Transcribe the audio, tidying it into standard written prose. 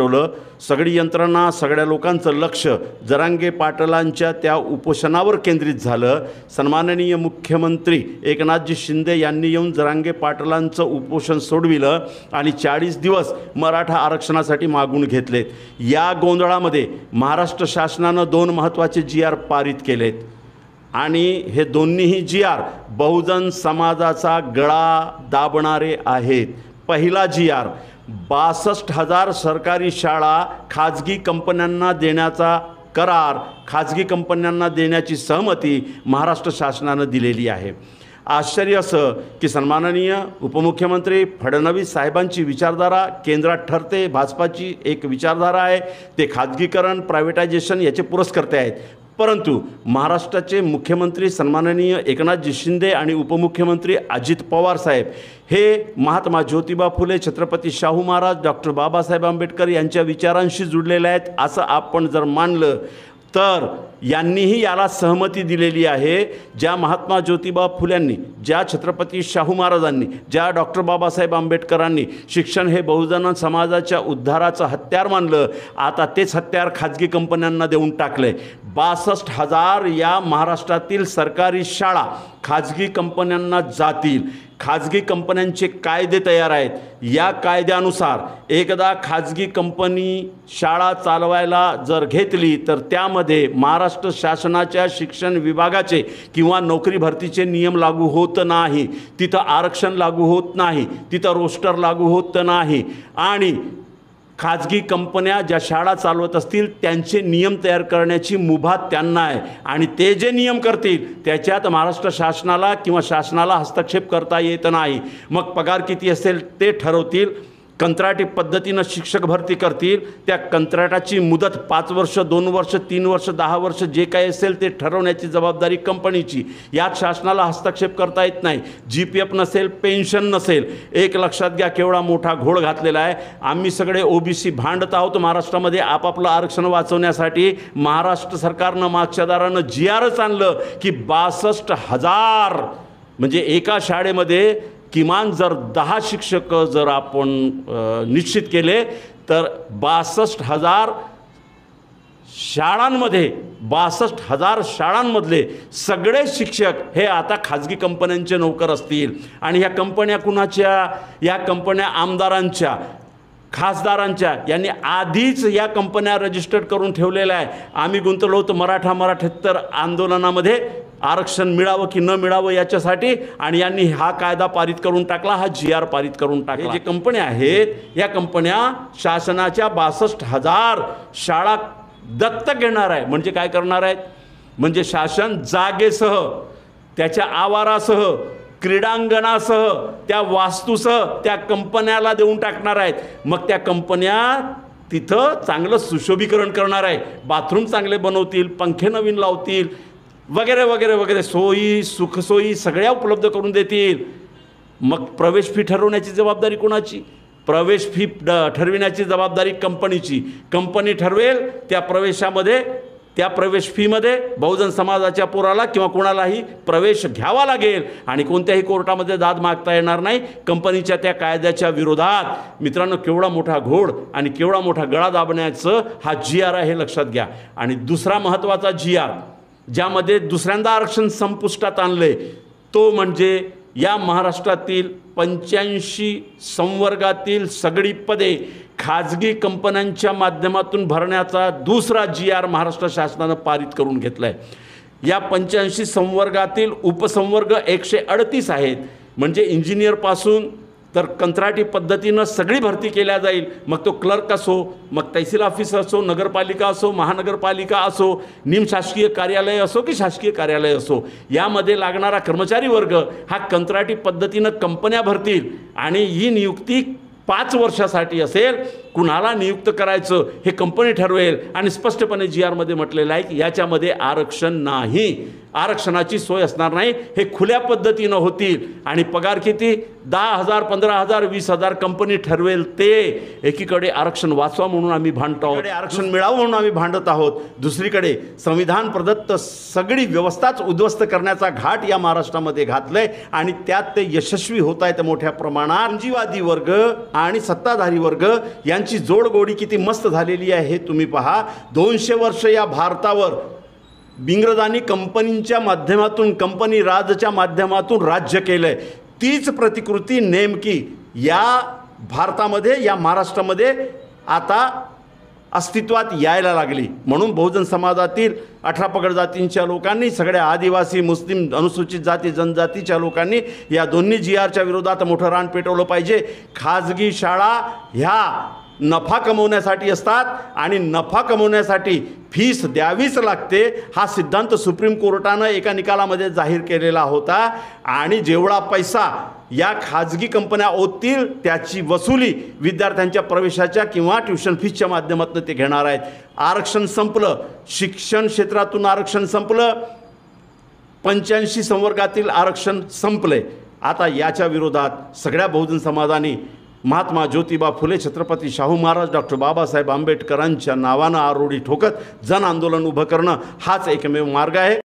पेटवलं। सगळी यंत्रणा, सगळ्या लोकांचं लक्ष जरांगे पाटलांच्या त्या उपोषणावर केंद्रित झालं। सन्माननीय मुख्यमंत्री एकनाथजी शिंदे यांनी येऊन जरांगे पाटलांचं उपोषण सोडविलं आणि 40 दिवस मराठा आरक्षणासाठी मागून घेतलेत। या गोंधळामध्ये महाराष्ट्र शासनानं 2 महत्त्वाचे GR पारित केलेत आणि हे दोन्हीही GR बहुजन समाजाचा गळा दाबणारे आहेत। पहिला GR 62,000 सरकारी शाळा खाजगी कंपन्यांना देण्याचा करार, खाजगी कंपन्यांना देण्याची सहमती महाराष्ट्र शासनानं दिलेली आहे। आश्चर्य असं की सन्माननीय उपमुख्यमंत्री फडणवीस साहेबांची विचारधारा केंद्रात ठरते, भाजपाची एक विचारधारा आहे, ते खाजगीकरण, प्रायव्हेटायझेशन याचे पुरस्कर्ते आहेत। परंतु महाराष्ट्राचे मुख्यमंत्री सन्माननीय एकनाथजी शिंदे आणि उपमुख्यमंत्री अजित पवार साहेब हे महात्मा ज्योतिबा फुले, छत्रपती शाहू महाराज, डॉक्टर बाबासाहेब आंबेडकर यांच्या विचारांशी जुळलेले आहेत असं आपण जर मानलं तर यांनीही याला सहमती दिलेली आहे। ज्या महात्मा ज्योतिबा फुल्यांनी, ज्या छत्रपती शाहू महाराजांनी, ज्या डॉक्टर बाबासाहेब आंबेडकरांनी शिक्षण हे बहुजन समाजाच्या उद्धाराचं हत्यार मानलं, आता तेच हत्यार खाजगी कंपन्यांना देऊन टाकले। 62,000 या महाराष्ट्रातील सरकारी शाळा खाजगी कंपन्यांना जातील। खाजगी कंपन्यांचे कायदे तयार आहेत। या कायद्यानुसार एकदा खाजगी कंपनी शाळा चालवायला जर घेतली तर त्यामध्ये महाराष्ट्र शासनाच्या शिक्षण विभागाचे किंवा नोकरी भरतीचे नियम लागू होत नाही, तिथं आरक्षण लागू होत नाही, तिथं रोस्टर लागू होत नाही आणि खाजगी कंपन्या ज्या शाळा चालवत असतील त्यांचे नियम तयार करण्याची मुभा त्यांना आहे आणि ते जे नियम करतील त्याच्यात महाराष्ट्र शासनाला किंवा शासनाला हस्तक्षेप करता येत नाही। मग पगार किती असेल ते ठरवतील, कंत्राटी पद्धतीनं शिक्षक भरती करतील, त्या कंत्राटाची मुदत 5 वर्ष, 2 वर्ष, 3 वर्ष, 10 वर्ष जे काही असेल ते ठरवण्याची जबाबदारी कंपनीची। यात शासनाला हस्तक्षेप करता येत नाही। GPF नसेल, पेन्शन नसेल। एक लक्षात घ्या केवढा मोठा घोळ घातलेला आहे। आम्ही सगळे OBC भांडत आहोत महाराष्ट्रामध्ये आपापलं आरक्षण वाचवण्यासाठी। महाराष्ट्र सरकारनं मागच्या दारानं GRच आणलं की 62,000 म्हणजे एका शाळेमध्ये किमान जर 10 शिक्षक जर आपण निश्चित केले तर 62,000 शाळांमध्ये 62,000 शाळांमधले सगळे शिक्षक हे आता खाजगी कंपन्यांचे नोकर असतील। आणि ह्या कंपन्या कुणाच्या? या कंपन्या आमदारांच्या, खासदारांच्या। यांनी आधीच या कंपन्या रजिस्टर्ड करून ठेवलेल्या आहे। आम्ही गुंतलो होतो मराठा आंदोलनामध्ये आरक्षण मिळावं की न मिळावं याच्यासाठी आणि यांनी हा कायदा पारित करून टाकला, हा GR पारित करून टाकला। जे कंपन्या आहेत या कंपन्या शासनाच्या 62,000 शाळा दत्तक घेणार आहे। म्हणजे काय करणार आहेत? म्हणजे शासन जागेसह, त्याच्या आवारासह, क्रीडांगणासह, त्या वास्तूसह त्या कंपन्याला देऊन टाकणार आहेत। मग त्या कंपन्या तिथं चांगलं सुशोभीकरण करणार आहे, बाथरूम चांगले बनवतील, पंखे नवीन लावतील, वगैरे वगैरे वगैरे सोयी सुखसोयी सगळ्या उपलब्ध करून देतील। मग प्रवेश फी ठरवण्याची जबाबदारी कोणाची? प्रवेश फी ठरविण्याची जबाबदारी कंपनीची। कंपनी ठरवेल त्या प्रवेशामध्ये, त्या प्रवेश फीमध्ये बहुजन समाजाच्या पोराला किंवा कोणालाही प्रवेश घ्यावा लागेल आणि कोणत्याही कोर्टामध्ये दाद मागता येणार नाही कंपनीच्या त्या कायद्याच्या विरोधात। मित्रांनो, केवढा मोठा घोळ आणि केवढा मोठा गळा दाबण्याचं हा GR आहे हे लक्षात घ्या। आणि दुसरा महत्त्वाचा GR ज्यामध्ये दुसऱ्यांदा आरक्षण संपुष्टात आणले तो म्हणजे या महाराष्ट्रातील 85 संवर्गातील सगळी पदे खाजगी कंपन्यांच्या माध्यमातून भरण्याचा दुसरा GR महाराष्ट्र शासनानं पारित करून घेतला आहे। या 85 संवर्गातील उपसंवर्ग 138 आहेत। म्हणजे इंजिनियरपासून तर कंत्राटी पद्धतीनं सगळी भरती केल्या जाईल। मग तो क्लर्क असो, मग तहसील ऑफिस असो, नगरपालिका असो, महानगरपालिका असो, निमशासकीय कार्यालय असो की शासकीय कार्यालय असो, यामध्ये लागणारा कर्मचारी वर्ग हा कंत्राटी पद्धतीनं कंपन्या भरतील आणि ही नियुक्ती 5 वर्षासाठी असेल। कुणाला नियुक्त करायचं हे कंपनी ठरवेल आणि स्पष्टपणे GR मध्ये म्हटलेलं आहे की याच्यामध्ये आरक्षण नाही, आरक्षणाची सोय असणार नाही। हे खुल्या पद्धतीनं होतील आणि पगार किती? 10,000, 15,000, 20,000 कंपनी ठरवेल ते। एकीकडे आरक्षण वाचवा म्हणून आम्ही भांडतो आहोत, आरक्षण मिळावं म्हणून आम्ही भांडत आहोत, दुसरीकडे संविधान प्रदत्त सगळी व्यवस्थाच उद्ध्वस्त करण्याचा घाट या महाराष्ट्रामध्ये घातलंय आणि त्यात ते यशस्वी होत आहेत मोठ्या प्रमाणात। पूंजीवादी वर्ग आणि सत्ताधारी वर्ग यांच्या यांची जोडगोडी किती मस्त झालेली आहे हे तुम्ही पहा. 200 वर्ष या भारतावर इंग्रजांनी कंपनींच्या माध्यमातून, कंपनी राजच्या माध्यमातून राज्य केलं आहे. तीच प्रतिकृती नेमकी या भारतामध्ये, या महाराष्ट्रामध्ये आता अस्तित्वात यायला लागली. म्हणून बहुजन समाजातील 18 पगड जातींच्या लोकांनी, सगळ्या आदिवासी, मुस्लिम, अनुसूचित जाती, जनजातीच्या लोकांनी या दोन्ही GRच्या विरोधात मोठं रान पेटवलं पाहिजे. खाजगी शाळा ह्या नफा कमवण्यासाठी असतात आणि नफा कमवण्यासाठी फीस द्यावीच लागते, हा सिद्धांत सुप्रीम कोर्टानं एका निकालामध्ये जाहीर केलेला होता. आणि जेवढा पैसा या खाजगी कंपन्या ओततील त्याची वसुली विद्यार्थ्यांच्या प्रवेशाच्या किंवा ट्युशन फीसच्या माध्यमातून ते घेणार आहेत. आरक्षण संपलं, शिक्षण क्षेत्रातून आरक्षण संपलं, 85 संवर्गातील आरक्षण संपले. आता याच्या विरोधात सगळ्या बहुजन समाजाने महात्मा ज्योतिबा फुले, छत्रपती शाहू महाराज, डॉक्टर बाबासाहेब आंबेडकरांच्या नावानं आरोळी ठोकत जन आंदोलन उभं करणं हाच एकमेव मार्ग आहे.